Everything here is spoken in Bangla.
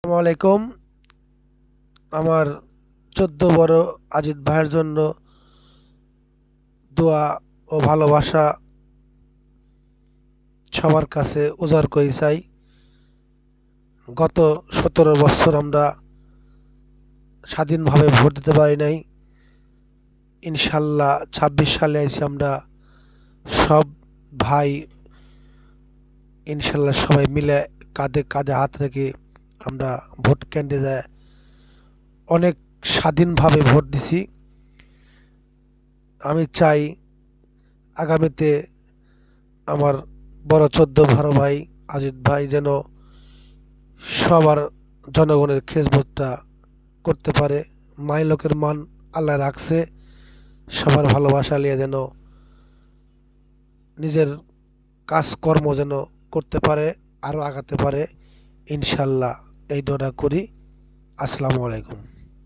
আসসালামু আলাইকুম। আমার 14 বড় আজিত ভাইয়ের জন্য দোয়া ও ভালোবাসা সবার কাছে উজাড় করে চাই। গত 17 বছর আমরা স্বাধীনভাবে ভোট দিতে পারি নাই। ইনশাল্লাহ 26 সালে আইছি আমরা সব ভাই, ইনশাল্লাহ সবাই মিলে কাঁধে কাঁধে হাত রেখে আমরা ভোট কেন্দ্রে যায় অনেক স্বাধীনভাবে ভোট দিছি। আমি চাই আগামীতে আমার বড় 14 ভাই আজিত ভাই যেন সবার জনগণের খেজমতটা করতে পারে। মাই লোকের মান আল্লাহ রাখছে, সবার ভালোবাসা নিয়ে যেন নিজের কাজকর্ম যেন করতে পারে, আরও আগাতে পারে। ইনশাল্লাহ এই দোয়াটা করি। আসসালামু আলাইকুম।